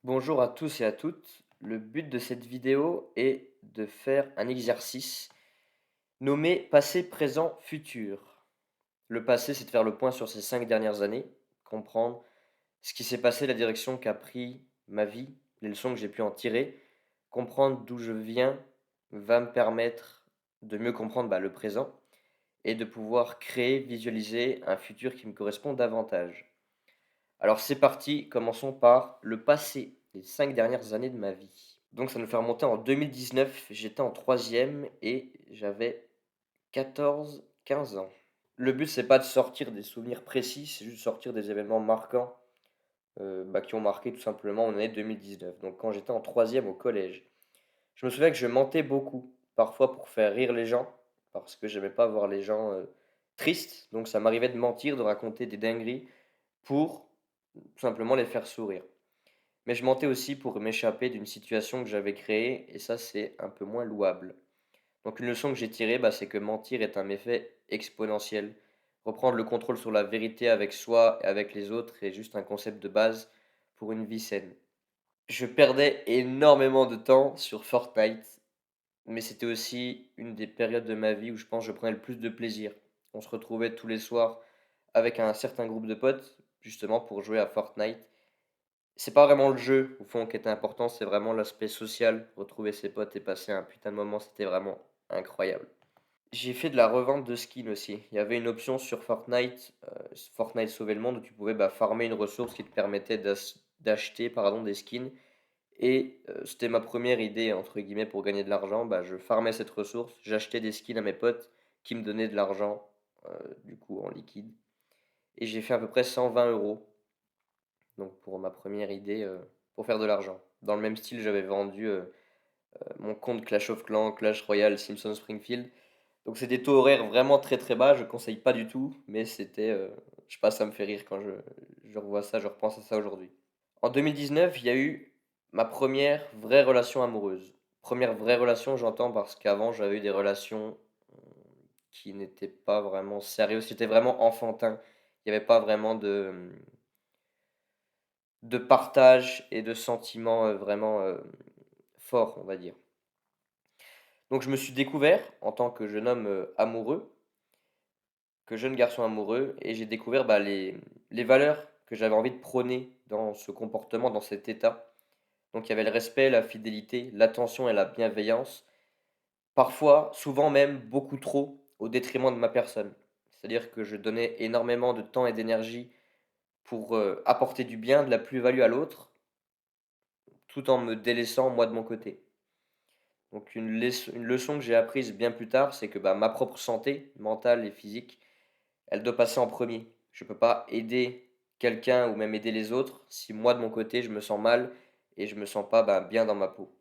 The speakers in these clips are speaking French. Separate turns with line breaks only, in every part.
Bonjour à tous et à toutes. Le but de cette vidéo est de faire un exercice nommé passé, présent, futur. Le passé, c'est de faire le point sur ces 5 dernières années, comprendre ce qui s'est passé, la direction qu'a pris ma vie, les leçons que j'ai pu en tirer. Comprendre d'où je viens va me permettre de mieux comprendre le présent et de pouvoir créer, visualiser un futur qui me correspond davantage. Alors c'est parti, commençons par le passé, les 5 dernières années de ma vie. Donc ça nous fait remonter en 2019, j'étais en troisième et j'avais 14, 15 ans. Le but c'est pas de sortir des souvenirs précis, c'est juste de sortir des événements marquants, qui ont marqué tout simplement mon année 2019, donc quand j'étais en troisième au collège. Je me souviens que je mentais beaucoup, parfois pour faire rire les gens, parce que j'aimais pas voir les gens, tristes, donc ça m'arrivait de mentir, de raconter des dingueries pour tout simplement les faire sourire. Mais je mentais aussi pour m'échapper d'une situation que j'avais créée et ça, c'est un peu moins louable. Donc une leçon que j'ai tirée, c'est que mentir est un effet exponentiel. Reprendre le contrôle sur la vérité avec soi et avec les autres est juste un concept de base pour une vie saine. Je perdais énormément de temps sur Fortnite, mais c'était aussi une des périodes de ma vie où je pense que je prenais le plus de plaisir. On se retrouvait tous les soirs avec un certain groupe de potes, justement pour jouer à Fortnite. C'est pas vraiment le jeu, au fond, qui était important, c'est vraiment l'aspect social. Retrouver ses potes et passer un putain de moment, c'était vraiment incroyable. J'ai fait de la revente de skins aussi. Il y avait une option sur Fortnite, Fortnite Sauver le Monde, où tu pouvais farmer une ressource qui te permettait d'acheter des skins. Et c'était ma première idée, entre guillemets, pour gagner de l'argent. Je farmais cette ressource, j'achetais des skins à mes potes qui me donnaient de l'argent, du coup en liquide. Et j'ai fait à peu près 120 € donc pour ma première idée, pour faire de l'argent. Dans le même style, j'avais vendu, mon compte Clash of Clans, Clash Royale, Simpson Springfield. Donc c'est des taux horaires vraiment très, très bas, je conseille pas du tout, mais c'était, je sais pas, ça me fait rire quand je revois ça, je repense à ça aujourd'hui. En 2019, il y a eu ma première vraie relation amoureuse. Première vraie relation, j'entends, parce qu'avant j'avais eu des relations, qui n'étaient pas vraiment sérieuses, c'était vraiment enfantin. Il y avait pas vraiment de partage et de sentiments, vraiment, forts, on va dire. Donc je me suis découvert en tant que jeune homme, amoureux, que jeune garçon amoureux et j'ai découvert, les valeurs que j'avais envie de prôner dans ce comportement, dans cet état. Donc il y avait le respect, la fidélité, l'attention et la bienveillance, parfois, souvent même beaucoup trop, au détriment de ma personne. C'est-à-dire que je donnais énormément de temps et d'énergie pour, apporter du bien, de la plus-value à l'autre, tout en me délaissant moi de mon côté. Donc une leçon que j'ai apprise bien plus tard, c'est que, ma propre santé mentale et physique, elle doit passer en premier. Je ne peux pas aider quelqu'un ou même aider les autres si moi de mon côté je me sens mal et je me sens pas, bien dans ma peau.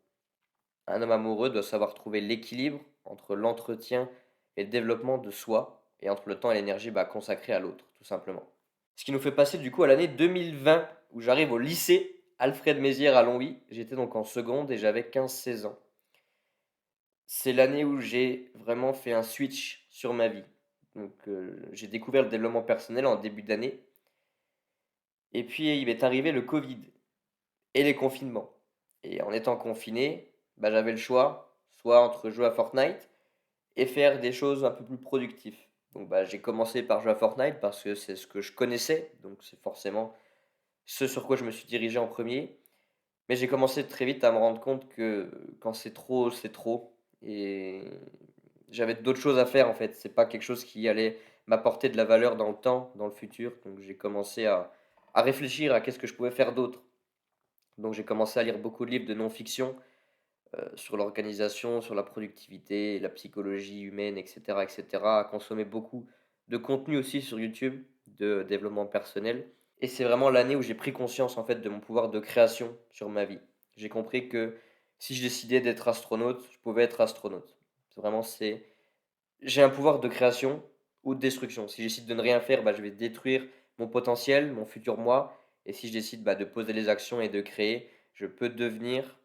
Un homme amoureux doit savoir trouver l'équilibre entre l'entretien et le développement de soi et entre le temps et l'énergie, consacrés à l'autre, tout simplement. Ce qui nous fait passer du coup à l'année 2020 où j'arrive au lycée Alfred Mézières à Longwy. J'étais donc en seconde et j'avais 15, 16 ans. C'est l'année où j'ai vraiment fait un switch sur ma vie. Donc, j'ai découvert le développement personnel en début d'année et puis il m'est arrivé le covid et les confinements et en étant confiné, j'avais le choix, soit entre jouer à Fortnite et faire des choses un peu plus productives. Donc, j'ai commencé par jouer à Fortnite parce que c'est ce que je connaissais, donc c'est forcément ce sur quoi je me suis dirigé en premier. Mais j'ai commencé très vite à me rendre compte que quand c'est trop et j'avais d'autres choses à faire, en fait. C'est pas quelque chose qui allait m'apporter de la valeur dans le temps, dans le futur. Donc j'ai commencé à réfléchir à qu'est-ce que je pouvais faire d'autre. Donc j'ai commencé à lire beaucoup de livres de non-fiction, sur l'organisation, sur la productivité, la psychologie humaine et cetera, à consommer beaucoup de contenu aussi sur YouTube, de développement personnel. Et c'est vraiment l'année où j'ai pris conscience, en fait, de mon pouvoir de création sur ma vie. J'ai compris que si je décidais d'être astronaute, je pouvais être astronaute. C'est j'ai un pouvoir de création ou de destruction. Si je décide de ne rien faire, je vais détruire mon potentiel, mon futur moi. Et si je décide, de poser les actions et de créer, je peux devenir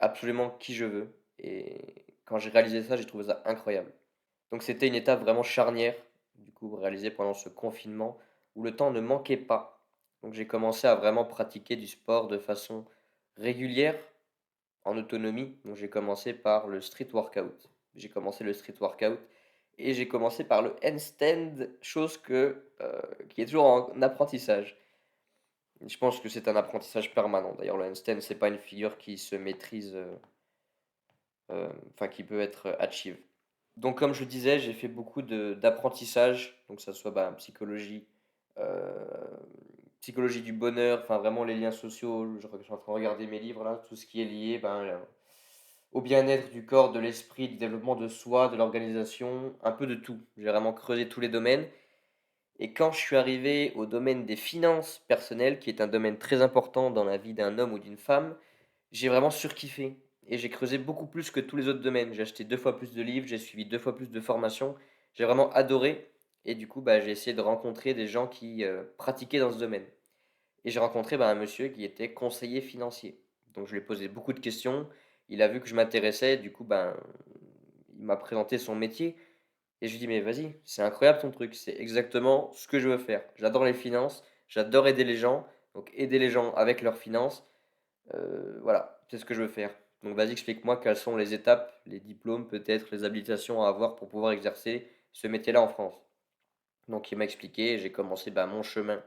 absolument qui je veux. Et quand j'ai réalisé ça, j'ai trouvé ça incroyable. Donc c'était une étape vraiment charnière, du coup, réalisée pendant ce confinement où le temps ne manquait pas. Donc j'ai commencé à vraiment pratiquer du sport de façon régulière, en autonomie. Donc j'ai commencé par le street workout. J'ai commencé le street workout et j'ai commencé par le handstand, chose qui est toujours en apprentissage. Je pense que c'est un apprentissage permanent. D'ailleurs, le handstand, c'est pas une figure qui se maîtrise, enfin qui peut être achieve. Donc comme je disais, j'ai fait beaucoup d'apprentissage, donc ça soit, bah, psychologie, heu, psychologie du bonheur, enfin vraiment les liens sociaux. Je suis en train de regarder mes livres là, tout ce qui est lié, ben, au bien-être du corps, de l'esprit, du développement de soi, de l'organisation, un peu de tout. J'ai vraiment creusé tous les domaines et quand je suis arrivé au domaine des finances personnelles, qui est un domaine très important dans la vie d'un homme ou d'une femme, j'ai vraiment surkiffé et j'ai creusé beaucoup plus que tous les autres domaines. J'ai acheté 2 fois plus de livres, j'ai suivi 2 fois plus de formations. J'ai vraiment adoré et du coup, bah, j'ai essayé de rencontrer des gens qui, pratiquaient dans ce domaine et j'ai rencontré, bah, un monsieur qui était conseiller financier. Donc je lui ai posé beaucoup de questions, il a vu que je m'intéressais, du coup, ben, il m'a présenté son métier et je lui ai dit: «Mais vas-y, c'est incroyable ton truc, c'est exactement ce que je veux faire. J'adore les finances, j'adore aider les gens, donc aider les gens avec leurs finances, voilà, c'est ce que je veux faire. Donc vas-y, explique-moi quelles sont les étapes, les diplômes peut-être, les habilitations à avoir pour pouvoir exercer ce métier-là en France». Donc il m'a expliqué et j'ai commencé, bah, mon chemin,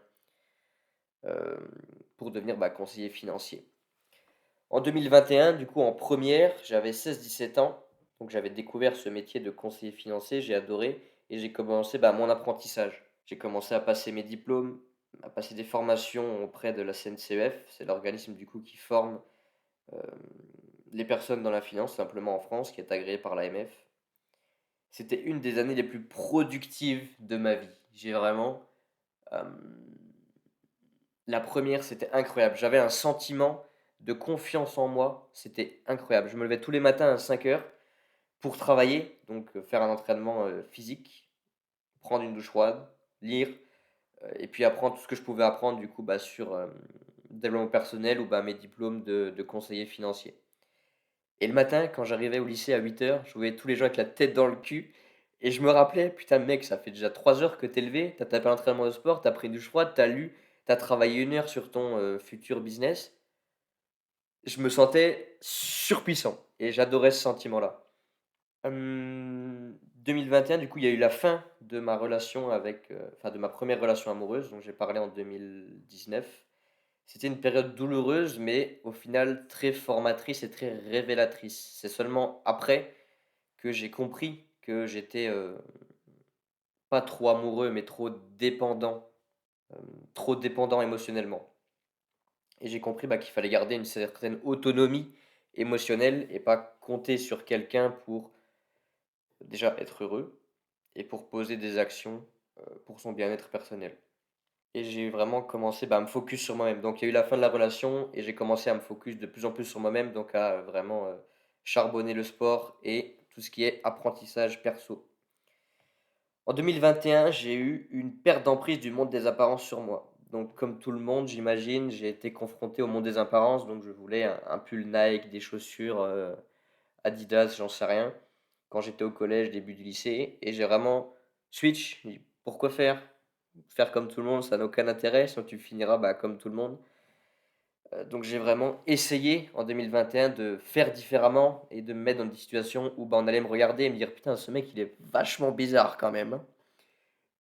hem, pour devenir, bah, conseiller financier. En 2021, du coup, en première, j'avais 16-17 ans, donc j'avais découvert ce métier de conseiller financier, j'ai adoré et j'ai commencé, bah, mon apprentissage. J'ai commencé à passer mes diplômes, à passer des formations auprès de la CNCEF, c'est l'organisme du coup qui forme, hem, les personnes dans la finance, simplement en France, qui est agréé par l'AMF. C'était une des années les plus productives de ma vie. J'ai vraiment, hem, la première, c'était incroyable. J'avais un sentiment de confiance en moi, c'était incroyable. Je me levais tous les matins à 5 heures pour travailler, donc faire un entraînement, physique, prendre une douche froide, lire, et puis apprendre tout ce que je pouvais apprendre du coup, bah, sur, développement personnel ou, bah, mes diplômes de conseiller financier. Et le matin, quand j'arrivais au lycée à 8 heures, je voyais tous les gens avec la tête dans le cul et je me rappelais: «Putain mec, ça fait déjà 3 heures que tu es levé, tu as tapé l'entraînement de sport, tu as pris une douche froide, tu as lu, tu as travaillé 1 heure sur ton, futur business». Je me sentais surpuissant et j'adorais ce sentiment-là. 2021, du coup, il y a eu la fin de ma relation avec, enfin de ma première relation amoureuse dont j'ai parlé en 2019. C'était une période douloureuse, mais au final très formatrice et très révélatrice. C'est seulement après que j'ai compris que j'étais, pas trop amoureux, mais trop dépendant émotionnellement et j'ai compris, bah, qu'il fallait garder une certaine autonomie émotionnelle et pas compter sur quelqu'un pour, déjà être heureux et pour poser des actions, pour son bien-être personnel et j'ai vraiment commencé, bah, à me focus sur moi-même. Donc il y a eu la fin de la relation et j'ai commencé à me focus de plus en plus sur moi-même, donc à, vraiment, charbonner le sport et tout ce qui est apprentissage perso. En 2021, j'ai eu une perte d'emprise du monde des apparences sur moi. Donc comme tout le monde, j'imagine, j'ai été confronté au monde des apparences, donc je voulais un pull Nike, des chaussures, Adidas, j'en sais rien, quand j'étais au collège, début du lycée et j'ai vraiment switch, j'ai dit: «Pourquoi faire? Faire comme tout le monde, ça n'a aucun intérêt, sinon tu finiras, bah, comme tout le monde». Donc j'ai vraiment essayé en 2021 de faire différemment et de me mettre dans des situations où, bah, on allait me regarder et me dire: «Putain, ce mec, il est vachement bizarre quand même, hein».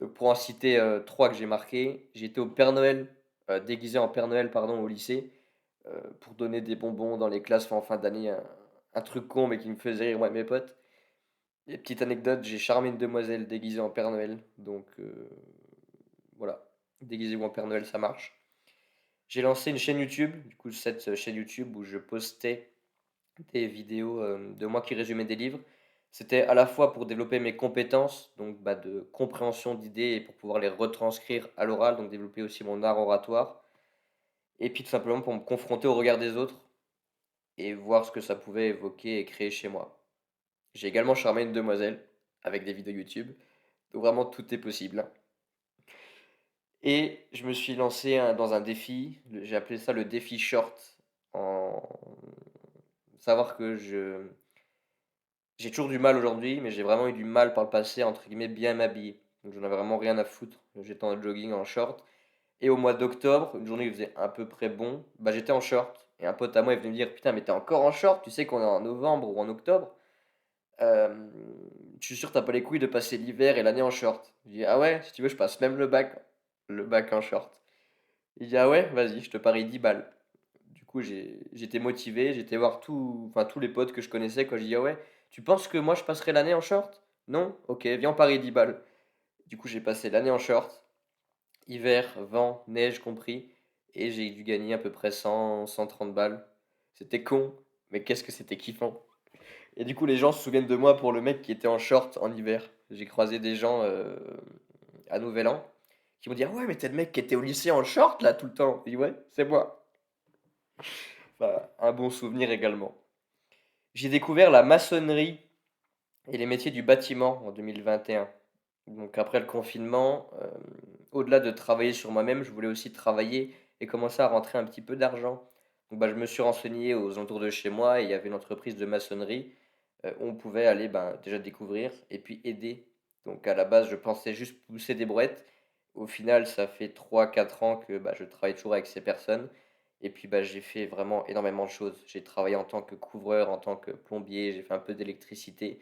Donc pour en citer, 3 que j'ai marqués, j'étais au Père Noël, déguisé en Père Noël, pardon, au lycée, pour donner des bonbons dans les classes en fin d'année, un truc con mais qui me faisait rire moi et mes potes. Et petite anecdote, j'ai charmé une demoiselle déguisée en Père Noël, donc voilà, déguisez-vous en Père Noël, ça marche. J'ai lancé une chaîne YouTube, du coup cette, chaîne YouTube où je postais des vidéos, de moi qui résumais des livres. C'était à la fois pour développer mes compétences, donc bah, de compréhension d'idées et pour pouvoir les retranscrire à l'oral, donc développer aussi mon art oratoire et puis tout simplement pour me confronter au regard des autres et voir ce que ça pouvait évoquer et créer chez moi. J'ai également charmé une demoiselle avec des vidéos YouTube, donc vraiment tout est possible, hein. Et je me suis lancé dans un défi, j'ai appelé ça le défi short, en savoir que j'ai toujours du mal aujourd'hui, mais j'ai vraiment eu du mal par le passé à, entre guillemets, «bien m'habiller». Donc j'en avais vraiment rien à foutre. J'étais en jogging, en short et au mois d'octobre, une journée où il faisait à peu près bon, bah, j'étais en short et un pote à moi est venu me dire: «Putain, mais t'es encore en short? Tu sais qu'on est en novembre ou en octobre? Hem, je suis sûr que tu pas les couilles de passer l'hiver et l'année en short». Je dis: «Ah ouais? Si tu veux, je passe même le bac en short». Il dit: «Ah ouais? Vas-y, je te parie 10 balles». Du coup, j'étais motivé, j'étais voir tous les potes que je connaissais, quoi. J'ai dit: «Ah ouais, tu penses que moi je passerai l'année en short? Non? OK, viens, on parie 10 balles». Du coup, j'ai passé l'année en short, hiver, vent, neige compris, et j'ai dû gagner à peu près 130 balles. C'était con, mais qu'est-ce que c'était kiffant. Et du coup, les gens se souviennent de moi pour le mec qui était en short en hiver. J'ai croisé des gens, à Nouvel An qui m'ont dit: «Ah ouais, mais tu le mec qui était au lycée en short là tout le temps?» J'ai dit: «Ouais, c'est moi». Enfin, un bon souvenir également. J'ai découvert la maçonnerie et les métiers du bâtiment en 2021. Donc après le confinement, au-delà de travailler sur moi-même, je voulais aussi travailler et commencer à rentrer un petit peu d'argent. Donc bah, je me suis renseigné aux alentours de chez moi et il y avait une entreprise de maçonnerie, où on pouvait aller, ben, déjà découvrir et puis aider. Donc à la base, je pensais juste pousser des brouettes. Au final, ça fait 3 4 ans que, bah, je travaille toujours avec ces personnes et puis, bah, j'ai fait vraiment énormément de choses. J'ai travaillé en tant que couvreur, en tant que plombier, j'ai fait un peu d'électricité,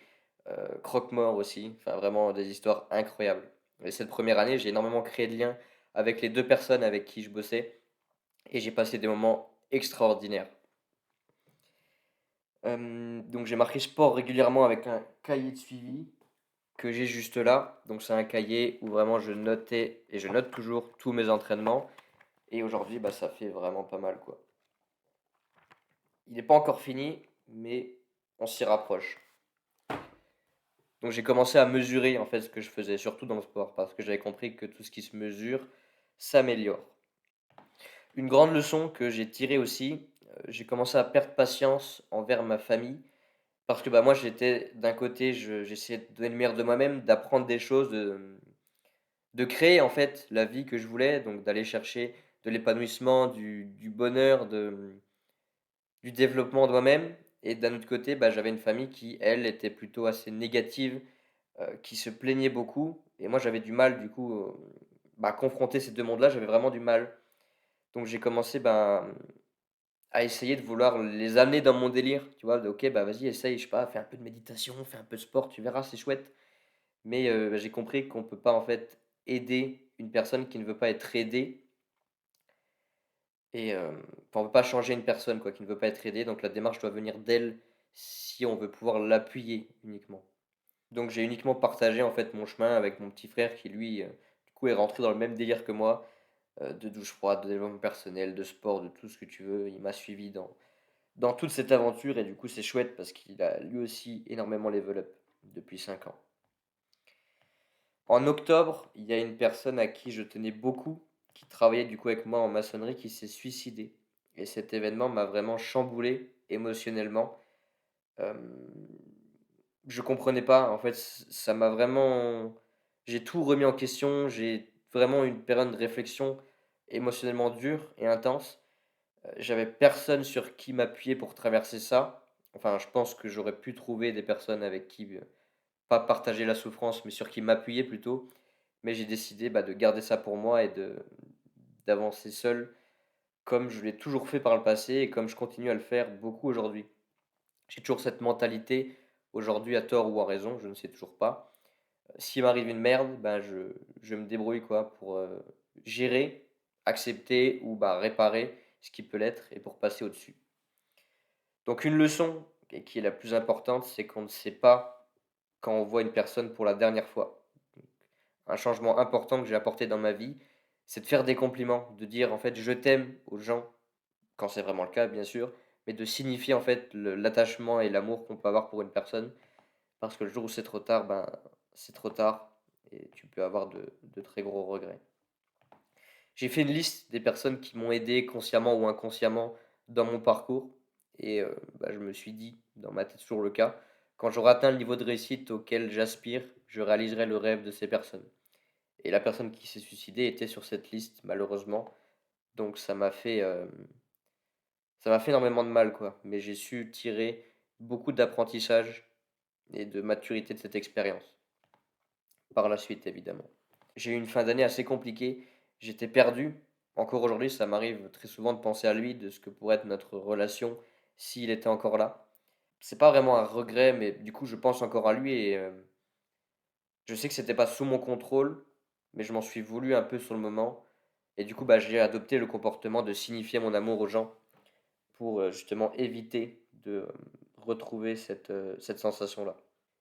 croque-mort aussi, enfin vraiment des histoires incroyables. Et cette première année, j'ai énormément créé de liens avec les 2 personnes avec qui je bossais et j'ai passé des moments extraordinaires. Donc j'ai marqué sport régulièrement avec un cahier de suivi que j'ai juste là. Donc c'est un cahier où vraiment je notais et je note toujours tous mes entraînements et aujourd'hui, bah, ça fait vraiment pas mal, quoi. Il n'est pas encore fini, mais on s'y rapproche. Donc j'ai commencé à mesurer en fait ce que je faisais, surtout dans le sport, parce que j'avais compris que tout ce qui se mesure s'améliore. Une grande leçon que j'ai tirée aussi, j'ai commencé à perdre patience envers ma famille, parce que bah, moi j'étais d'un côté, j'essayais de donner le meilleur de moi-même, d'apprendre des choses, de créer en fait la vie que je voulais, donc d'aller chercher de l'épanouissement, du bonheur, du développement de moi-même. Et d'un autre côté, bah, j'avais une famille qui, elle, était plutôt assez négative, qui se plaignait beaucoup et moi j'avais du mal du coup, bah, confronter ces 2 mondes-là, j'avais vraiment du mal. Donc j'ai commencé, ben, à essayer de vouloir les amener dans mon délire, tu vois? De OK, bah, vas-y essaye, je sais pas, fais un peu de méditation, fais un peu de sport, tu verras, c'est chouette. Mais, bah, j'ai compris qu'on peut pas en fait aider une personne qui ne veut pas être aidée et enfin on peut pas changer une personne quoi, qui ne veut pas être aidée, donc la démarche doit venir d'elle si on veut pouvoir l'appuyer uniquement. Donc j'ai uniquement partagé en fait mon chemin avec mon petit frère qui lui, du coup est rentré dans le même délire que moi, de douche froide, de développement personnel, de sport, de tout ce que tu veux. Il m'a suivi dans toute cette aventure et du coup c'est chouette parce qu'il a lui aussi énormément level up depuis 5 ans. En octobre, il y a une personne à qui je tenais beaucoup, qui travaillait du coup avec moi en maçonnerie, qui s'est suicidée et cet événement m'a vraiment chamboulé émotionnellement. Hem, je comprenais pas, en fait, ça m'a vraiment j'ai tout remis en question, j'ai vraiment eu une période de réflexion émotionnellement dure et intense. J'avais personne sur qui m'appuyer pour traverser ça. Enfin, je pense que j'aurais pu trouver des personnes avec qui, pas partager la souffrance, mais sur qui m'appuyer plutôt. Mais j'ai décidé, bah, de garder ça pour moi et d'avancer seul, comme je l'ai toujours fait par le passé et comme je continue à le faire beaucoup aujourd'hui. J'ai toujours cette mentalité, aujourd'hui à tort ou à raison, je ne sais toujours pas. S'il m'arrive une merde, ben je me débrouille quoi pour, gérer, accepter ou, bah, réparer ce qui peut l'être et pour passer au-dessus. Donc une leçon qui est la plus importante, c'est qu'on ne sait pas quand on voit une personne pour la dernière fois. Un changement important que j'ai apporté dans ma vie, c'est de faire des compliments, de dire en fait: «Je t'aime» aux gens, quand c'est vraiment le cas bien sûr, mais de signifier en fait l'attachement et l'amour qu'on peut avoir pour une personne. Parce que le jour où c'est trop tard, ben, c'est trop tard et tu peux avoir de très gros regrets. J'ai fait une liste des personnes qui m'ont aidé consciemment ou inconsciemment dans mon parcours et bah, je me suis dit, dans ma tête, c'est toujours le cas, quand j'aurai atteint le niveau de réussite auquel j'aspire, je réaliserai le rêve de ces personnes. Et la personne qui s'est suicidée était sur cette liste malheureusement, donc ça m'a fait énormément de mal, quoi. Mais j'ai su tirer beaucoup d'apprentissage et de maturité de cette expérience. Par la suite, évidemment. J'ai eu une fin d'année assez compliquée, j'étais perdu, Encore aujourd'hui, ça m'arrive très souvent de penser à lui, de ce que pourrait être notre relation s'il était encore là. C'est pas vraiment un regret, mais du coup, je pense encore à lui et je sais que c'était pas sous mon contrôle, mais je m'en suis voulu un peu sur le moment et du coup, bah, j'ai adopté le comportement de signifier mon amour aux gens pour, justement éviter de, retrouver cette sensation-là.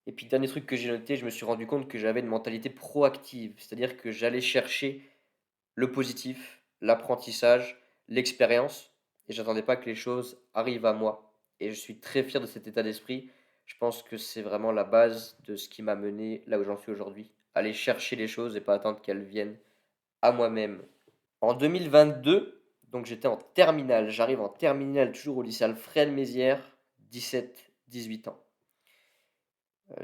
Et puis dernier truc que j'ai noté, je me suis rendu compte que j'avais une mentalité proactive, c'est-à-dire que j'allais chercher le positif, l'apprentissage, l'expérience et j'attendais pas que les choses arrivent à moi et je suis très fier de cet état d'esprit. Je pense que c'est vraiment la base de ce qui m'a mené là où j'en suis aujourd'hui. Aller chercher les choses et pas attendre qu'elles viennent à moi-même. En 2022, donc j'étais en terminale, j'arrive en terminale toujours au lycée Alfred Mézières, 17-18 ans.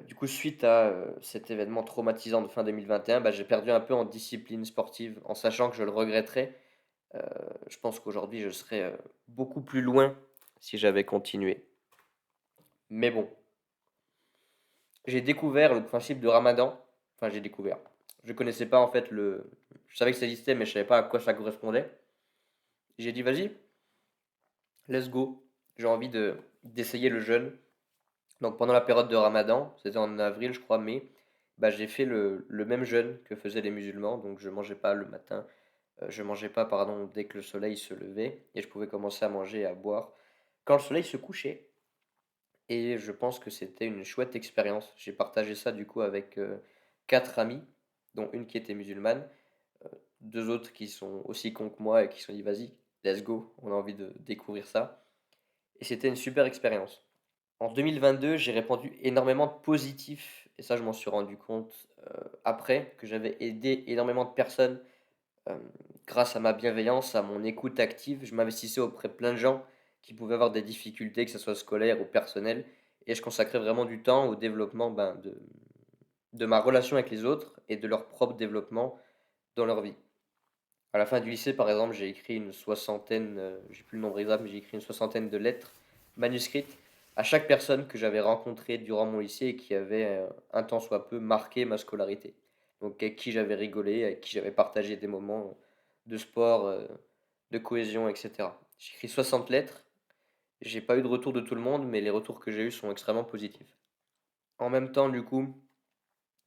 Du coup, suite à, cet événement traumatisant de fin 2021, bah, j'ai perdu un peu en discipline sportive en sachant que je le regretterais. Heu, je pense qu'aujourd'hui je serais, beaucoup plus loin si j'avais continué. Mais bon, j'ai découvert le principe de ramadan, enfin j'ai découvert. Je connaissais pas en fait je savais que ça existait mais je savais pas à quoi ça correspondait. J'ai dit: «Vas-y, let's go, j'ai envie d'essayer le jeûne». Donc pendant la période de ramadan, c'était en avril je crois, mai, bah, j'ai fait le même jeûne que faisaient les musulmans, donc je mangeais pas le matin, je mangeais pas pardon dès que le soleil se levait et je pouvais commencer à manger et à boire quand le soleil se couchait. Et je pense que c'était une chouette expérience. J'ai partagé ça du coup avec, 4 amis, dont une qui était musulmane, 2 autres qui sont aussi cons que moi et qui se sont dit: «Vas-y, let's go, on a envie de découvrir ça» et c'était une super expérience. En 2022, j'ai répandu énormément de positifs et ça je m'en suis rendu compte, après, que j'avais aidé énormément de personnes, hem, grâce à ma bienveillance, à mon écoute active. Je m'investissais auprès de plein de gens qui pouvaient avoir des difficultés, que ça soit scolaire ou personnel et je consacrais vraiment du temps au développement, ben, de ma relation avec les autres et de leur propre développement dans leur vie. À la fin du lycée, par exemple, j'ai écrit une soixantaine, j'ai plus le nombre exact, mais j'ai écrit une soixantaine de lettres manuscrites à chaque personne que j'avais rencontrée durant mon lycée et qui avait, un tant soit peu marqué ma scolarité. Donc avec qui j'avais rigolé, avec qui j'avais partagé des moments, de sport, de cohésion et cetera. J'ai écrit 60 lettres, j'ai pas eu de retour de tout le monde, mais les retours que j'ai eus sont extrêmement positifs. En même temps, du coup,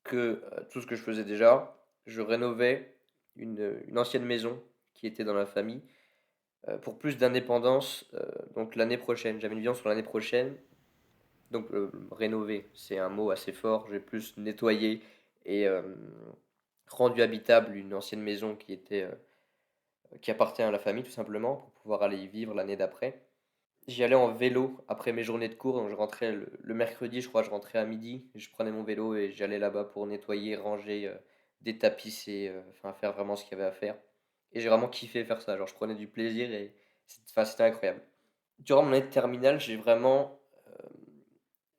que, tout ce que je faisais déjà, je rénovais une ancienne maison qui était dans la famille, pour plus d'indépendance, donc l'année prochaine. J'avais une vision sur l'année prochaine, donc rénover, c'est un mot assez fort. J'ai plus nettoyé et rendu habitable une ancienne maison qui appartient à la famille tout simplement, pour pouvoir aller y vivre l'année d'après. J'y allais en vélo après mes journées de cours, donc je rentrais le mercredi, je crois, je rentrais à midi. Je prenais mon vélo et j'allais là-bas pour nettoyer, ranger, détapisser, enfin faire vraiment ce qu'il y avait à faire et j'ai vraiment kiffé faire ça, genre je prenais du plaisir et enfin c'était incroyable. Durant mon année de terminale, j'ai vraiment,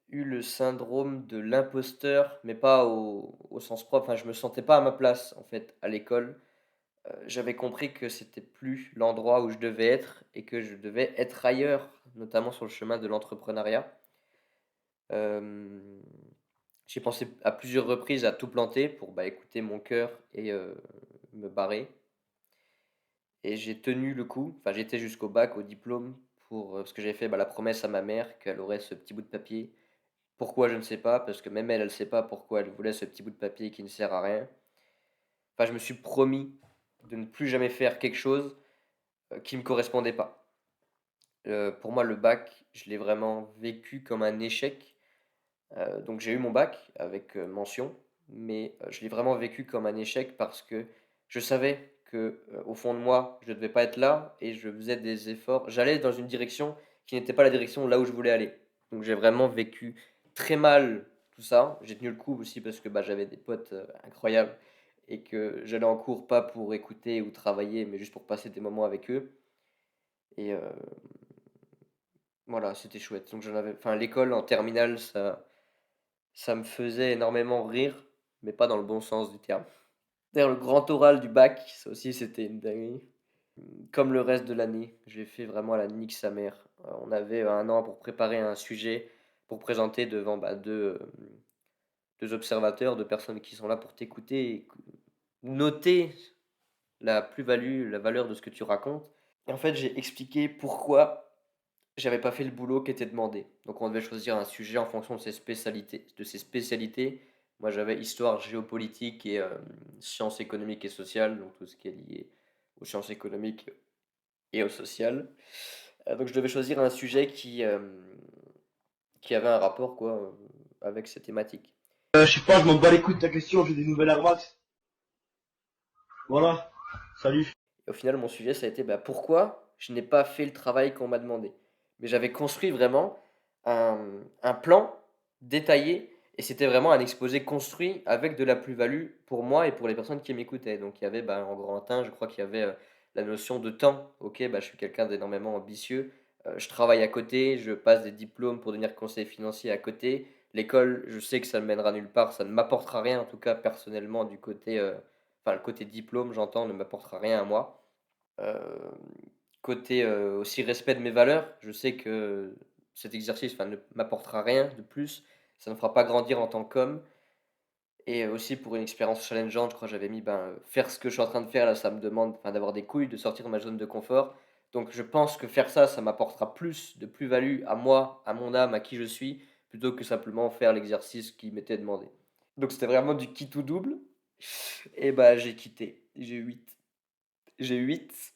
eu le syndrome de l'imposteur, mais pas au sens propre, enfin je me sentais pas à ma place en fait à l'école. J'avais compris que c'était plus l'endroit où je devais être et que je devais être ailleurs, notamment sur le chemin de l'entrepreneuriat. Hem, j'ai pensé à plusieurs reprises à tout planter pour, bah, écouter mon cœur et me barrer et j'ai tenu le coup. Enfin, j'ai été jusqu'au bac, au diplôme pour, parce que j'avais fait, bah, la promesse à ma mère qu'elle aurait ce petit bout de papier. Pourquoi, je ne sais pas, parce que même elle, elle sait pas pourquoi elle voulait ce petit bout de papier qui ne sert à rien. Enfin, je me suis promis de ne plus jamais faire quelque chose, qui me correspondait pas. Pour moi, le bac, je l'ai vraiment vécu comme un échec. Donc j'ai eu mon bac avec, mention, mais, je l'ai vraiment vécu comme un échec parce que je savais que, au fond de moi, je ne devais pas être là et je faisais des efforts. J'allais dans une direction qui n'était pas la direction là où je voulais aller. Donc j'ai vraiment vécu très mal tout ça. J'ai tenu le coup aussi parce que, bah, j'avais des potes, incroyables et que j'allais en cours pas pour écouter ou travailler, mais juste pour passer des moments avec eux et voilà, c'était chouette. Donc j'en avais enfin l'école en terminale, ça me faisait énormément rire, mais pas dans le bon sens du terme. D'ailleurs, le grand oral du bac, ça aussi, c'était une dinguerie. Comme le reste de l'année, j'ai fait vraiment à la nique sa mère. On avait 1 an pour préparer un sujet pour présenter devant, bah, 2 observateurs, 2 personnes qui sont là pour t'écouter et noter la plus-value, la valeur de ce que tu racontes et en fait, j'ai expliqué pourquoi j'avais pas fait le boulot qui était demandé. Donc on devait choisir un sujet en fonction de ses spécialités. Moi, j'avais histoire, géopolitique et sciences économiques et sociales, donc tout ce qui est lié aux sciences économiques et au social. Donc je devais choisir un sujet qui avait un rapport quoi, avec ces thématiques.
Je sais pas, je m'en bats les couilles de ta question, j'ai des nouvelles Air Max. Voilà, salut.
Et au final, mon sujet, ça a été bah, pourquoi je n'ai pas fait le travail qu'on m'a demandé. Mais j'avais construit vraiment un, un plan détaillé et c'était vraiment un exposé construit avec de la plus-value pour moi et pour les personnes qui m'écoutaient. Donc il y avait bah, en grand un, je crois qu'il y avait la notion de temps. Ok, bah, je suis quelqu'un d'énormément ambitieux. Je travaille à côté, je passe des diplômes pour devenir conseiller financier à côté. L'école, je sais que ça ne mènera nulle part, ça ne m'apportera rien, en tout cas personnellement, du côté, enfin le côté diplôme, j'entends, ne m'apportera rien à moi. Heu, Côté, aussi respect de mes valeurs, je sais que cet exercice, enfin, ne m'apportera rien de plus. Ça ne me fera pas grandir en tant qu'homme et aussi pour une expérience challengeante, je crois que j'avais mis, ben, faire ce que je suis en train de faire là, ça me demande, enfin, d'avoir des couilles, de sortir de ma zone de confort. Donc je pense que faire ça, ça m'apportera plus de plus-value à moi, à mon âme, à qui je suis, plutôt que simplement faire l'exercice qui m'était demandé. Donc c'était vraiment du quitte ou double et bah, j'ai quitté. J'ai 8.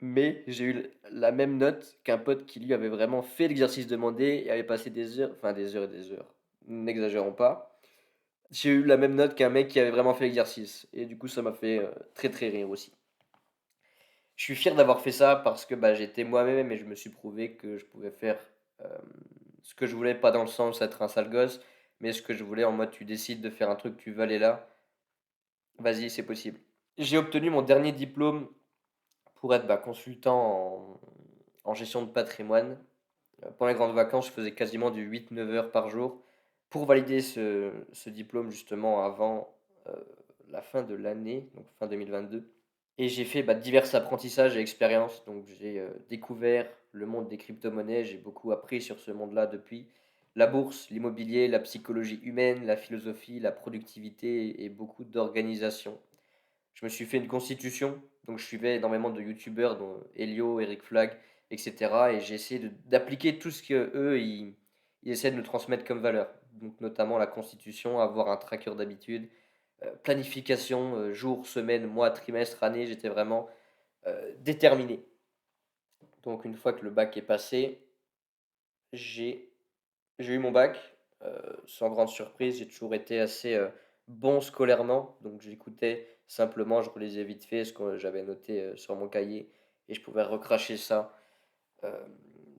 Mais j'ai eu la même note qu'un pote qui lui avait vraiment fait l'exercice demandé et avait passé des heures, enfin des heures et des heures, n'exagérons pas. J'ai eu la même note qu'un mec qui avait vraiment fait l'exercice et du coup ça m'a fait, très, très rire aussi. Je suis fier d'avoir fait ça parce que, bah, j'étais moi-même et je me suis prouvé que je pouvais faire, hem, ce que je voulais, pas dans le sens être un sale gosse, mais ce que je voulais en mode tu décides de faire un truc, tu veux aller là, vas-y, c'est possible. J'ai obtenu mon dernier diplôme pour être, bah, consultant en gestion de patrimoine. Pendant les grandes vacances, je faisais quasiment du 8-9 heures par jour pour valider ce diplôme justement avant, la fin de l'année, donc fin 2022 et j'ai fait, bah, divers apprentissages et expériences. Donc j'ai, découvert le monde des cryptomonnaies, j'ai beaucoup appris sur ce monde-là depuis. La bourse, l'immobilier, la psychologie humaine, la philosophie, la productivité et beaucoup d'organisation. Je me suis fait une constitution, donc je suivais énormément de youtubeurs dont Elio, Eric Flag et cetera et j'ai essayé d'appliquer tout ce qu'eux, ils essaient de nous transmettre comme valeur. Donc notamment la constitution, avoir un tracker d'habitude, planification, jours, semaines, mois, trimestres, années, j'étais vraiment, déterminé. Donc une fois que le bac est passé, j'ai j'ai eu mon bac, sans grande surprise, j'ai toujours été assez, bon scolairement, donc j'écoutais simplement, je relisais vite fait ce que j'avais noté, sur mon cahier et je pouvais recracher ça, hem,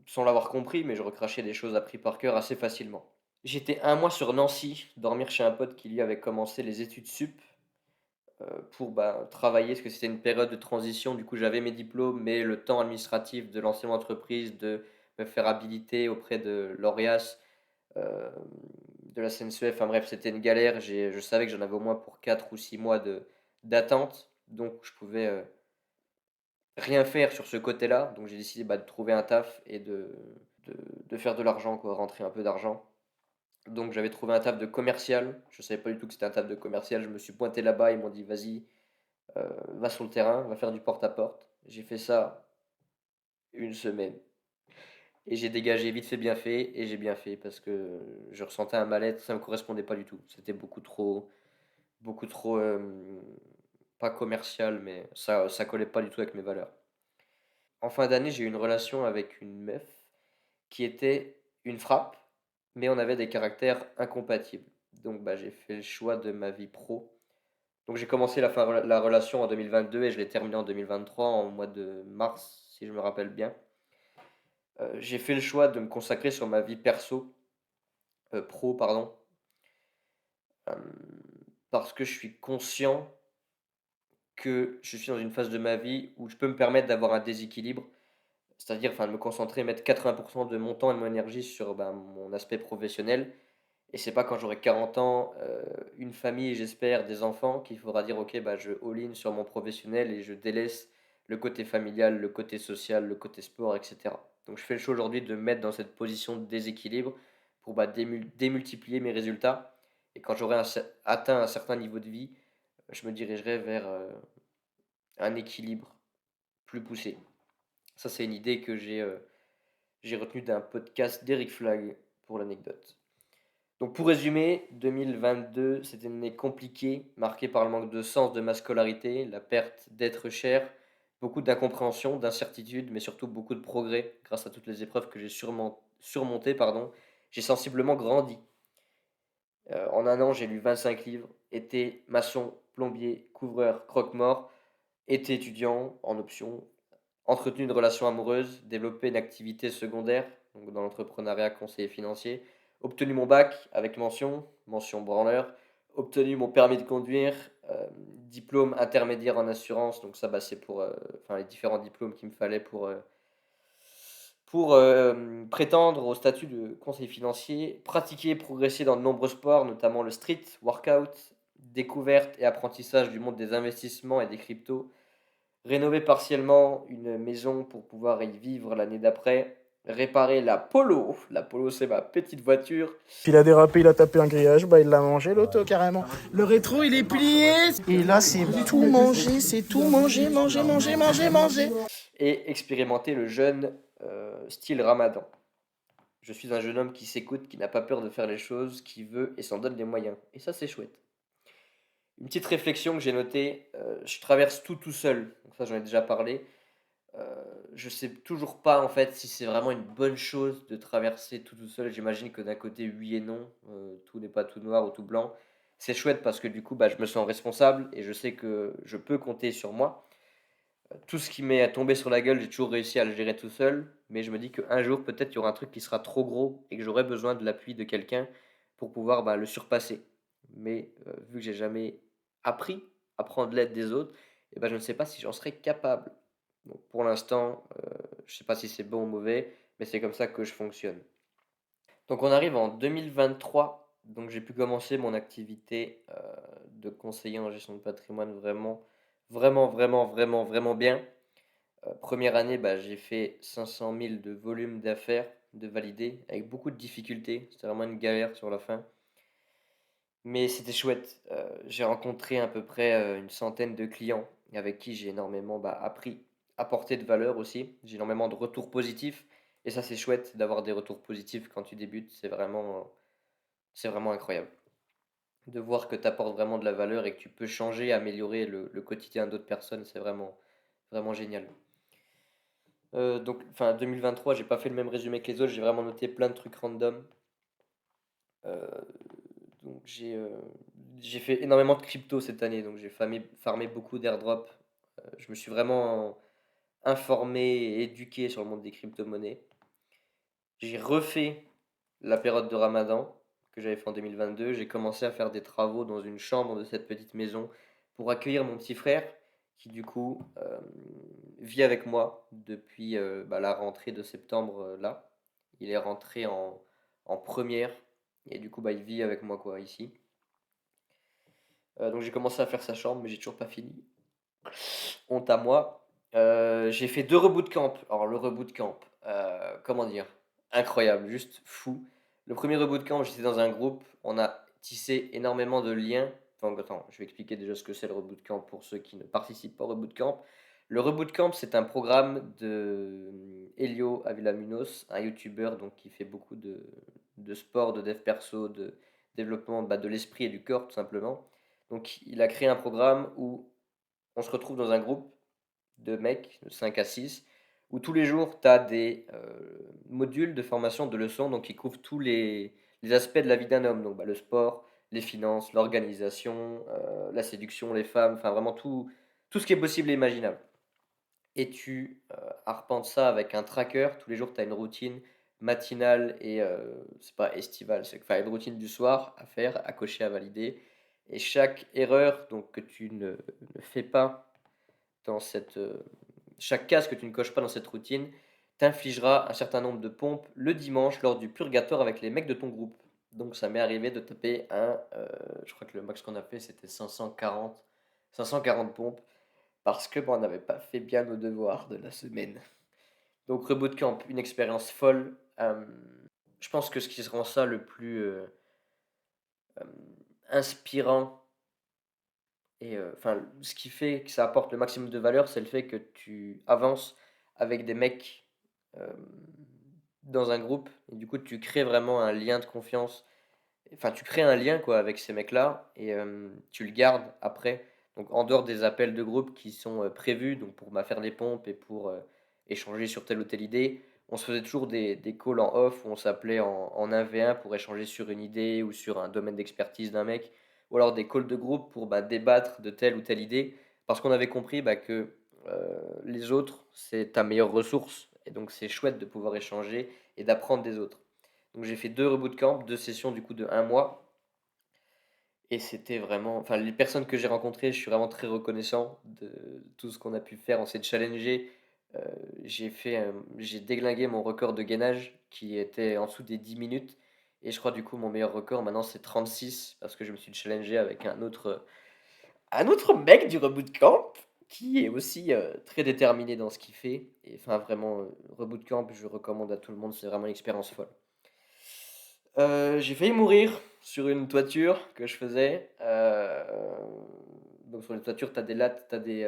sans l'avoir compris, mais je recrachais des choses apprises par cœur assez facilement. J'étais un mois sur Nancy, dormir chez un pote qui lui avait commencé les études sup, pour, bah, travailler parce que c'était une période de transition. Du coup, j'avais mes diplômes, mais le temps administratif de lancer mon entreprise, de me faire habiliter auprès de l'ORIAS, hem, de la CNCF, enfin bref, c'était une galère. Je savais que j'en avais au moins pour 4 ou 6 mois d'attente, donc je pouvais, rien faire sur ce côté-là. Donc j'ai décidé, bah, de trouver un taf et de de faire de l'argent quoi, rentrer un peu d'argent. Donc j'avais trouvé un taf de commercial. Je savais pas du tout que c'était un taf de commercial. Je me suis pointé là-bas, ils m'ont dit: «Vas-y, va sur le terrain, va faire du porte-à-porte». J'ai fait ça une semaine et j'ai dégagé vite fait, bien fait et j'ai bien fait parce que je ressentais un mal-être, ça me correspondait pas du tout. C'était beaucoup trop, pas commercial, mais ça collait pas du tout avec mes valeurs. En fin d'année, j'ai eu une relation avec une meuf qui était une frappe, mais on avait des caractères incompatibles. Donc bah, j'ai fait le choix de ma vie pro. Donc j'ai commencé la relation en 2022 et je l'ai terminée en 2023, en mois de mars, si je me rappelle bien. J'ai fait le choix de me consacrer sur ma vie perso, pro, pardon, parce que je suis conscient que je suis dans une phase de ma vie où je peux me permettre d'avoir un déséquilibre, c'est-à-dire enfin, de me concentrer, mettre 80% de mon temps et de mon énergie sur ben, mon aspect professionnel. Et c'est pas quand j'aurai 40 ans, une famille et j'espère des enfants qu'il faudra dire: «OK, bah, je all-in sur mon professionnel et je délaisse le côté familial, le côté social, le côté sport et cetera». Donc je fais le choix aujourd'hui de me mettre dans cette position de déséquilibre pour, bah, démultiplier mes résultats et quand j'aurai atteint un certain niveau de vie, je me dirigerai vers, un équilibre plus poussé. Ça, c'est une idée que j'ai retenue d'un podcast d'Eric Flag pour l'anecdote. Donc pour résumer, 2022, c'était une année compliquée, marquée par le manque de sens de ma scolarité, la perte d'être cher, beaucoup d'incompréhension, d'incertitude, mais surtout beaucoup de progrès grâce à toutes les épreuves que j'ai surmontées, pardon. J'ai sensiblement grandi. En un an, j'ai lu 25 livres, été maçon, plombier, couvreur, croque-mort, été étudiant en option, entretenu une relation amoureuse, développé une activité secondaire, donc dans l'entrepreneuriat conseiller financier, obtenu mon bac avec mention, mention branleur, obtenu mon permis de conduire, diplôme intermédiaire en assurance, donc ça bah, c'est pour enfin, les différents diplômes qu'il me fallait pour prétendre au statut de conseiller financier, pratiquer et progresser dans de nombreux sports, notamment le street workout, découverte et apprentissage du monde des investissements et des cryptos, rénover partiellement une maison pour pouvoir y vivre l'année d'après, réparer la Polo. La Polo, c'est ma petite voiture.
Puis il a dérapé, il a tapé un grillage, bah il l'a mangé l'auto carrément. Le rétro il est plié. Et là c'est tout manger, c'est tout manger, manger, manger, manger, manger.
Et expérimenter le jeune style Ramadan. Je suis un jeune homme qui s'écoute, qui n'a pas peur de faire les choses, qui veut et s'en donne les moyens. Et ça, c'est chouette. Une petite réflexion que j'ai notée, je traverse tout seul. Donc ça, j'en ai déjà parlé. Je sais toujours pas en fait si c'est vraiment une bonne chose de traverser tout seul. J'imagine que d'un côté, oui et non, tout n'est pas tout noir ou tout blanc. C'est chouette parce que du coup, bah, je me sens responsable et je sais que je peux compter sur moi. Tout ce qui m'est tombé sur la gueule, j'ai toujours réussi à le gérer tout seul, mais je me dis qu'un jour, peut-être, il y aura un truc qui sera trop gros et que j'aurai besoin de l'appui de quelqu'un pour pouvoir bah, le surpasser. Mais vu que j'ai jamais appris à prendre l'aide des autres, eh ben, je ne sais pas si j'en serai capable. Donc, pour l'instant, je ne sais pas si c'est bon ou mauvais, mais c'est comme ça que je fonctionne. Donc on arrive en 2023, donc j'ai pu commencer mon activité de conseiller en gestion de patrimoine vraiment bien. Première année, bah, j'ai fait 500 000 de volume d'affaires de valider avec beaucoup de difficultés. C'était vraiment une galère sur la fin. Mais c'était chouette. J'ai rencontré à peu près une centaine de clients avec qui j'ai énormément bah, appris, apporté de valeur aussi. J'ai énormément de retours positifs. Et ça, c'est chouette d'avoir des retours positifs quand tu débutes. C'est vraiment incroyable. De voir que tu apportes vraiment de la valeur et que tu peux changer, améliorer le quotidien d'autres personnes, c'est vraiment génial. Donc, enfin, 2023, j'ai pas fait le même résumé que les autres, j'ai vraiment noté plein de trucs random. Euh, donc, j'ai fait énormément de crypto cette année, donc j'ai farmé beaucoup d'airdrop. Je me suis vraiment informé et éduqué sur le monde des crypto-monnaies. J'ai refait la période de Ramadan que j'avais fait en 2022. J'ai commencé à faire des travaux dans une chambre de cette petite maison pour accueillir mon petit frère qui du coup vit avec moi depuis bah, la rentrée de septembre là. Il est rentré en première et du coup bah, il vit avec moi quoi ici. Donc j'ai commencé à faire sa chambre mais j'ai toujours pas fini. Honte à moi. J'ai fait 2 reboot camp. Alors le reboot camp, comment dire? Incroyable, juste fou. Le premier reboot camp, j'étais dans un groupe, on a tissé énormément de liens. Enfin, attends, je vais expliquer déjà ce que c'est le reboot camp pour ceux qui ne participent pas au reboot camp. Le reboot camp, c'est un programme de Elio Avilamunos, un youtubeur donc qui fait beaucoup de sport, de dev perso, de développement bah, de l'esprit et du corps tout simplement. Donc il a créé un programme où on se retrouve dans un groupe de mecs, de 5 à 6, où tous les jours, tu as des modules de formation, de leçons, donc qui couvrent tous les aspects de la vie d'un homme. Donc bah, le sport, les finances, l'organisation, la séduction, les femmes, enfin vraiment tout ce qui est possible et imaginable. Et tu arpentes ça avec un tracker. Tous les jours, tu as une routine matinale et, c'est pas estivale, c'est enfin, une routine du soir à faire, à cocher, à valider. Et chaque erreur donc, que tu ne fais pas dans chaque case que tu ne coches pas dans cette routine t'infligera un certain nombre de pompes le dimanche lors du purgatoire avec les mecs de ton groupe. Donc ça m'est arrivé de taper je crois que le max qu'on a fait c'était 540 pompes parce que on n'avait pas fait bien nos devoirs de la semaine. Donc reboot camp, une expérience folle. Je pense que ce qui rend ça le plus inspirant et enfin, ce qui fait que ça apporte le maximum de valeur, c'est le fait que tu avances avec des mecs, hem, dans un groupe et du coup, tu crées vraiment un lien de confiance. Enfin, tu crées un lien, quoi, avec ces mecs-là et tu le gardes après. Donc en dehors des appels de groupe qui sont, prévus, donc pour, bah, faire les pompes et pour, échanger sur telle ou telle idée, on se faisait toujours des calls en off où on s'appelait en 1v1 pour échanger sur une idée ou sur un domaine d'expertise d'un mec, ou alors des calls de groupe pour, bah, débattre de telle ou telle idée. Parce qu'on avait compris, bah, que, les autres, c'est ta meilleure ressource et donc c'est chouette de pouvoir échanger et d'apprendre des autres. Donc j'ai fait 2 reboot camp, 2 sessions du coup de 1 mois et c'était vraiment enfin les personnes que j'ai rencontrées, je suis vraiment très reconnaissant de tout ce qu'on a pu faire. On s'est challengé. heu, j'ai déglingué mon record de gainage qui était en dessous des 10 minutes et je crois du coup mon meilleur record maintenant c'est 36 parce que je me suis challengé avec un autre mec du reboot camp qui est aussi, très déterminé dans ce qu'il fait et enfin vraiment, reboot camp je recommande à tout le monde, c'est vraiment une expérience folle. J'ai failli mourir sur une toiture que je faisais, donc sur les toitures, tu as des lattes, tu as des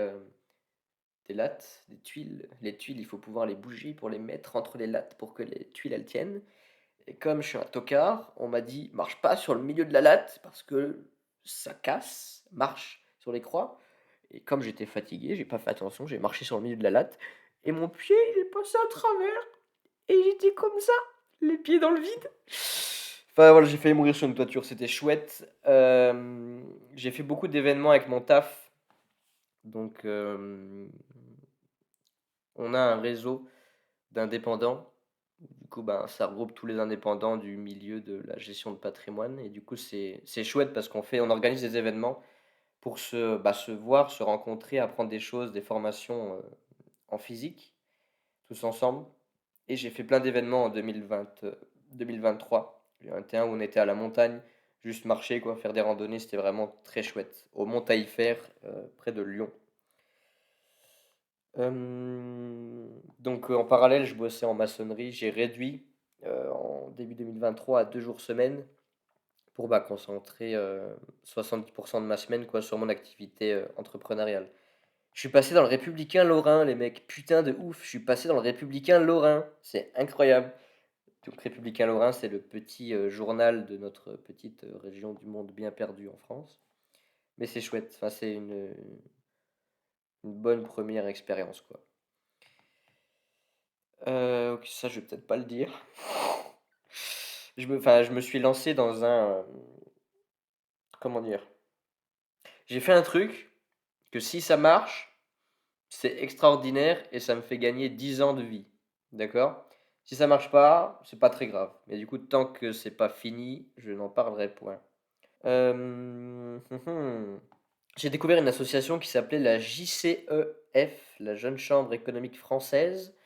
lattes, des tuiles. Les tuiles, il faut pouvoir les bouger pour les mettre entre les lattes pour que les tuiles, elles tiennent et comme je suis un tocard, on m'a dit: «Marche pas sur le milieu de la latte parce que ça casse, marche sur les croix» et comme j'étais fatigué, j'ai pas fait attention, j'ai marché sur le milieu de la latte et mon pied, il est passé à travers et j'étais comme ça, les pieds dans le vide. Enfin voilà, j'ai failli mourir sur une toiture, c'était chouette. J'ai fait beaucoup d'événements avec mon taf, donc on a un réseau d'indépendants. Du coup, ben, ça regroupe tous les indépendants du milieu de la gestion de patrimoine et du coup, c'est chouette parce on organise des événements pour se voir, se rencontrer, apprendre des choses, des formations, en physique, tous ensemble. Et j'ai fait plein d'événements en 2023, 2021 où on était à la montagne, juste marcher quoi, faire des randonnées, c'était vraiment très chouette. Au mont Taillefer, près de Lyon. Donc en parallèle, je bossais en maçonnerie. J'ai réduit, en début 2023 à 2 jours semaine pour, bah, concentrer, 70 de ma semaine quoi sur mon activité, entrepreneuriale. Je suis passé dans le Républicain Lorrain les mecs, putain de ouf, je suis passé dans le Républicain Lorrain, c'est incroyable. Donc Républicain Lorrain, c'est le petit, journal de notre petite, région du monde bien perdue en France. Mais c'est chouette, enfin c'est une bonne première expérience, quoi. OK, ça je vais peut-être pas le dire. Je me suis lancé dans comment dire? J'ai fait un truc que si ça marche, c'est extraordinaire et ça me fait gagner 10 ans de vie, d'accord? Si ça marche pas, c'est pas très grave, mais du coup tant que c'est pas fini, je n'en parlerai point. J'ai découvert une association qui s'appelait la JCEF, la Jeune Chambre économique française,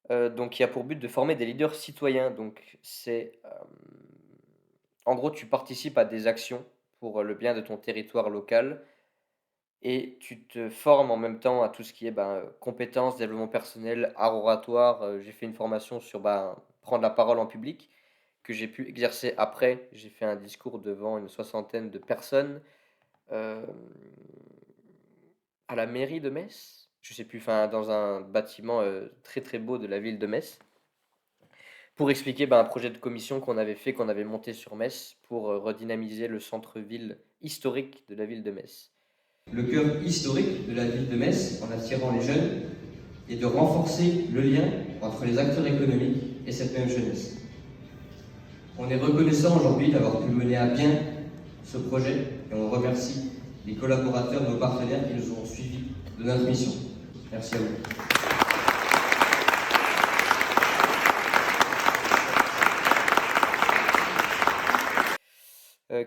donc qui a pour but de former des leaders citoyens. Donc en gros, tu participes à des actions pour, le bien de ton territoire local et tu te formes en même temps à tout ce qui est, ben, compétences, développement personnel, art oratoire. J'ai fait une formation sur, ben, prendre la parole en public que j'ai pu exercer après. J'ai fait un discours devant une soixantaine de personnes. Hem, à la mairie de Metz? Je sais plus, enfin dans un bâtiment, très, très beau de la ville de Metz, pour expliquer, bah, un projet de commission qu'on avait fait, qu'on avait monté sur Metz pour, redynamiser le centre-ville historique de la ville de Metz. Le cœur historique de la ville de Metz, en attirant les jeunes, et de renforcer le lien entre les acteurs économiques et cette même jeunesse. On est reconnaissant aujourd'hui d'avoir pu mener à bien ce projet et on remercie les collaborateurs, nos partenaires qui nous ont suivis de notre mission. Merci à vous.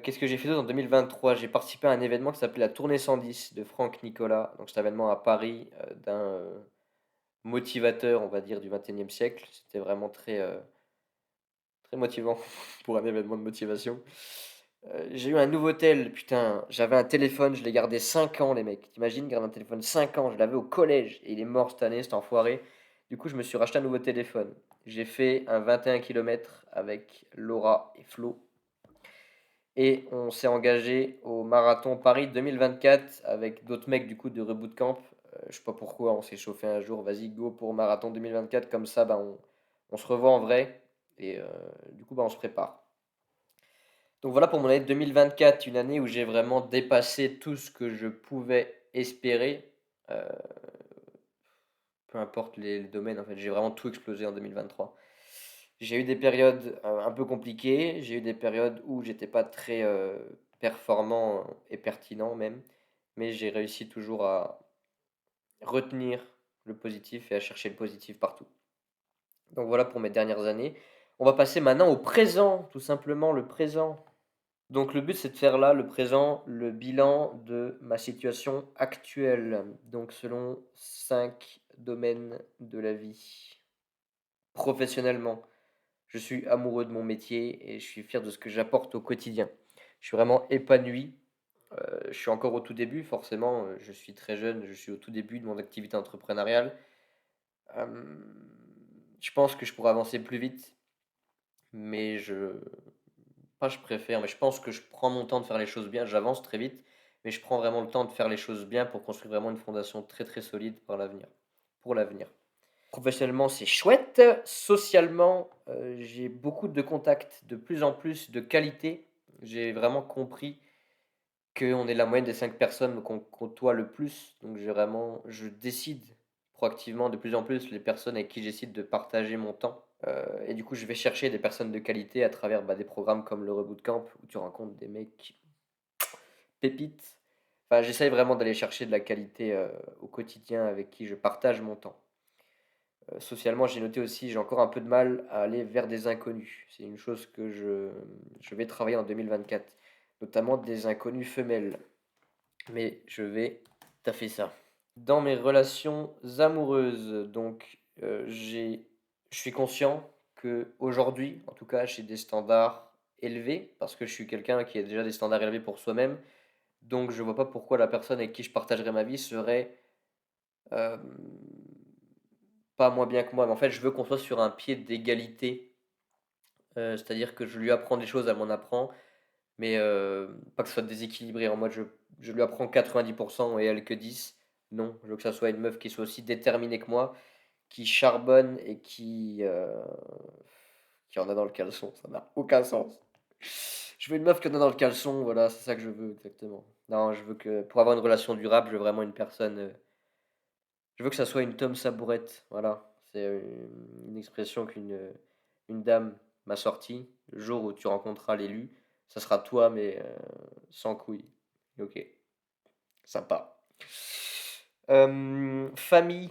Qu'est-ce que j'ai fait d'autre en 2023? J'ai participé à un événement qui s'appelait la Tournée 110 de Franck Nicolas. Donc, cet événement à Paris d'un motivateur, on va dire, du 21e siècle. C'était vraiment très, très motivant pour un événement de motivation. J'ai eu un nouveau tel, putain, j'avais un téléphone, je l'ai gardé 5 ans, les mecs. T'imagines, garder un téléphone 5 ans, je l'avais au collège et il est mort cette année, cet enfoiré. Du coup, je me suis racheté un nouveau téléphone. J'ai fait un 21 km avec Laura et Flo. et on s'est engagé au marathon Paris 2024 avec d'autres mecs du coup de Rebootcamp. Je sais pas pourquoi, on s'est chauffé un jour, vas-y go pour marathon 2024, comme ça bah, on se revoit en vrai et du coup bah, on se prépare. Donc voilà pour mon année 2024, une année où j'ai vraiment dépassé tout ce que je pouvais espérer. euh, Peu importe les domaines, en fait, j'ai vraiment tout explosé en 2023. J'ai eu des périodes un peu compliquées, j'ai eu des périodes où j'étais pas très performant et pertinent même, mais j'ai réussi toujours à retenir le positif et à chercher le positif partout. Donc voilà pour mes dernières années. On va passer maintenant au présent, tout simplement le présent. Donc le but c'est de faire là, le présent, le bilan de ma situation actuelle. Donc selon 5 domaines de la vie. Professionnellement, je suis amoureux de mon métier et je suis fier de ce que j'apporte au quotidien. Je suis vraiment épanoui. Je suis encore au tout début, forcément, je suis très jeune, je suis au tout début de mon activité entrepreneuriale. Hem, je pense que je pourrais avancer plus vite, mais je préfère, mais je pense que je prends mon temps de faire les choses bien. J'avance très vite, mais je prends vraiment le temps de faire les choses bien pour construire vraiment une fondation très, très solide pour l'avenir. Professionnellement, c'est chouette. Socialement, j'ai beaucoup de contacts, de plus en plus de qualité. J'ai vraiment compris qu'on est la moyenne des 5 personnes qu'on côtoie le plus. Donc je décide proactivement de plus en plus les personnes avec qui j'essaie de partager mon temps. Et du coup, je vais chercher des personnes de qualité à travers bah, des programmes comme le Reboot Camp où tu rencontres des mecs pépites. Enfin, j'essaye vraiment d'aller chercher de la qualité au quotidien avec qui je partage mon temps. Socialement, j'ai noté aussi, j'ai encore un peu de mal à aller vers des inconnus. C'est une chose que je vais travailler en 2024, notamment des inconnus femelles. Mais je vais taffer ça. Dans mes relations amoureuses, donc, je suis conscient que aujourd'hui, en tout cas, j'ai des standards élevés parce que je suis quelqu'un qui a déjà des standards élevés pour soi-même. Donc, je vois pas pourquoi la personne avec qui je partagerais ma vie serait euh, pas moins bien que moi. Mais en fait, je veux qu'on soit sur un pied d'égalité. C'est-à-dire que je lui apprends des choses, elle m'en apprend, mais pas que ce soit déséquilibré. En mode, je lui apprends 90% et elle que 10. Non, je veux que ça soit une meuf qui soit aussi déterminée que moi, qui charbonne et qui en a dans le caleçon. Ça n'a aucun sens. Je veux une meuf qui en a dans le caleçon, voilà, c'est ça que je veux exactement. Non, je veux que pour avoir une relation durable, je veux vraiment une personne. Je veux que ça soit une Tom Sabourette, voilà. C'est une expression une dame m'a sortie. Le jour où tu rencontreras l'élu, ça sera toi, mais sans couilles. Ok, sympa. Famille,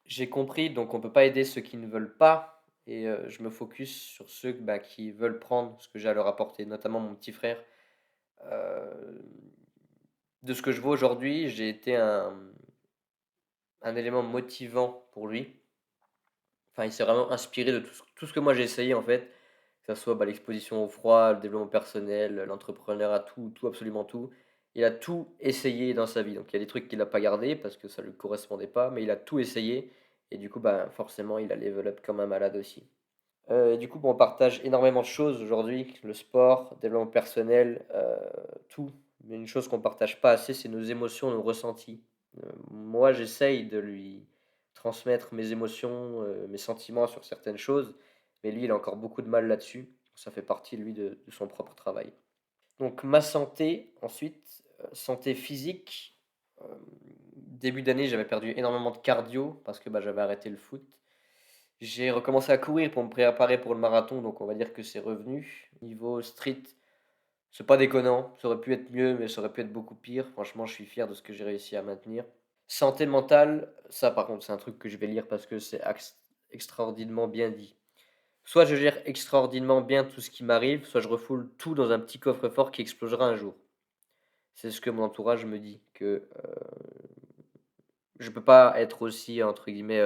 j'ai compris, donc on peut pas aider ceux qui ne veulent pas. Et je me focus sur ceux bah, qui veulent prendre ce que j'ai à leur apporter, notamment mon petit frère. Euh, de ce que je vois aujourd'hui, j'ai été un élément motivant pour lui. Enfin, il s'est vraiment inspiré de tout ce que moi j'ai essayé en fait, que ça soit bah, l'exposition au froid, le développement personnel, l'entrepreneuriat, tout, absolument tout. Il a tout essayé dans sa vie. Donc il y a des trucs qu'il n'a pas gardé parce que ça ne lui correspondait pas, mais il a tout essayé. Et du coup, bah, forcément, il a level up comme un malade aussi. Et du coup, bon, on partage énormément de choses aujourd'hui, le sport, développement personnel, tout. Mais une chose qu'on ne partage pas assez, c'est nos émotions, nos ressentis. Moi, j'essaye de lui transmettre mes émotions, mes sentiments sur certaines choses, mais lui, il a encore beaucoup de mal là-dessus. Ça fait partie, lui, de son propre travail. Donc, ma santé, ensuite, santé physique. Euh, Début d'année, j'avais perdu énormément de cardio parce que bah, j'avais arrêté le foot. J'ai recommencé à courir pour me préparer pour le marathon, donc on va dire que c'est revenu. Niveau street, c'est pas déconnant, ça aurait pu être mieux, mais ça aurait pu être beaucoup pire. Franchement, je suis fier de ce que j'ai réussi à maintenir. Santé mentale, ça par contre, c'est un truc que je vais lire parce que c'est extraordinairement bien dit. Soit je gère extraordinairement bien tout ce qui m'arrive, soit je refoule tout dans un petit coffre-fort qui explosera un jour. C'est ce que mon entourage me dit, que je peux pas être aussi, entre guillemets,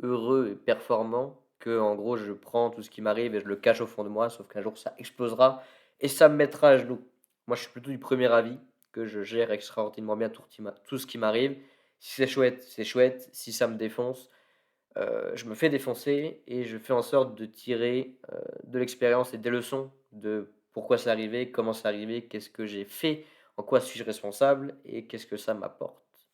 heureux et performant que, en gros, je prends tout ce qui m'arrive et je le cache au fond de moi, sauf qu'un jour ça explosera et ça me mettra à genoux. Moi, je suis plutôt du premier avis que je gère extraordinairement bien tout ce qui m'arrive. Si c'est chouette, c'est chouette. Si ça me défonce, je me fais défoncer et je fais en sorte de tirer de l'expérience et des leçons pourquoi c'est arrivé, comment c'est arrivé, qu'est-ce que j'ai fait, en quoi suis-je responsable et qu'est-ce que ça m'apporte.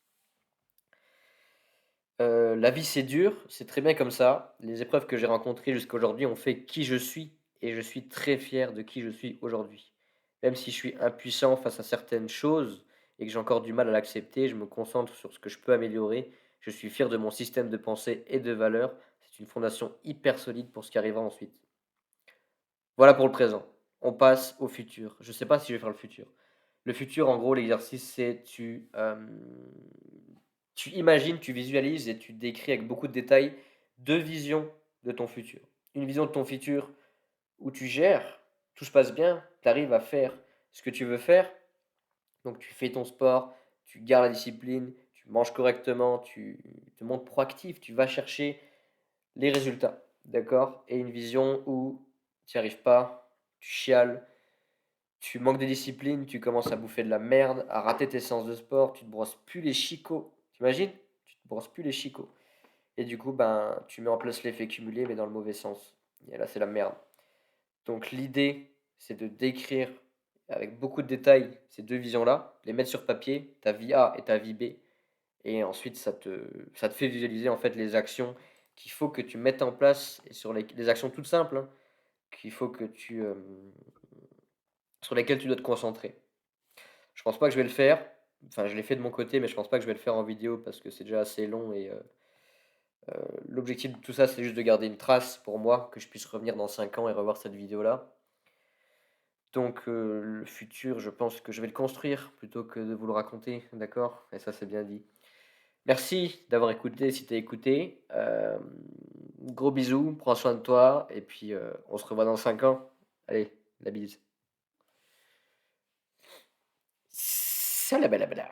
La vie, c'est dur, c'est très bien comme ça. Les épreuves que j'ai rencontrées jusqu'à aujourd'hui ont fait qui je suis et je suis très fier de qui je suis aujourd'hui. Même si je suis impuissant face à certaines choses et que j'ai encore du mal à l'accepter, je me concentre sur ce que je peux améliorer. Je suis fier de mon système de pensée et de valeurs. C'est une fondation hyper solide pour ce qui arrivera ensuite. Voilà pour le présent. On passe au futur. Je ne sais pas si je vais faire le futur. Le futur, en gros, l'exercice, c'est tu imagines, tu visualises et tu décris avec beaucoup de détails 2 visions de ton futur. Une vision de ton futur où tu gères, tout se passe bien, tu arrives à faire ce que tu veux faire, donc tu fais ton sport, tu gardes la discipline, tu manges correctement, tu te montres proactif, tu vas chercher les résultats, d'accord? Et une vision où tu n'y arrives pas, tu chiales, tu manques de discipline, tu commences à bouffer de la merde, à rater tes séances de sport, tu te brosses plus les chicots. T'imagines? Tu te brosses plus les chicots. Et du coup, ben, tu mets en place l'effet cumulé, mais dans le mauvais sens. Et là, c'est la merde. Donc l'idée, c'est de décrire avec beaucoup de détails ces 2 visions-là, les mettre sur papier, ta vie A et ta vie B. Et ensuite, ça te fait visualiser en fait les actions qu'il faut que tu mettes en place et sur les actions toutes simples, hein, qu'il faut que sur lesquelles tu dois te concentrer. Je pense pas que je vais le faire. Enfin, je l'ai fait de mon côté, mais je pense pas que je vais le faire en vidéo parce que c'est déjà assez long et l'objectif de tout ça, c'est juste de garder une trace pour moi, que je puisse revenir dans 5 ans et revoir cette vidéo-là. Donc le futur, je pense que je vais le construire plutôt que de vous le raconter, d'accord? Et ça, c'est bien dit. Merci d'avoir écouté si tu as écouté. Gros bisous, prends soin de toi et puis on se revoit dans 5 ans. Allez, la bise. Salabala.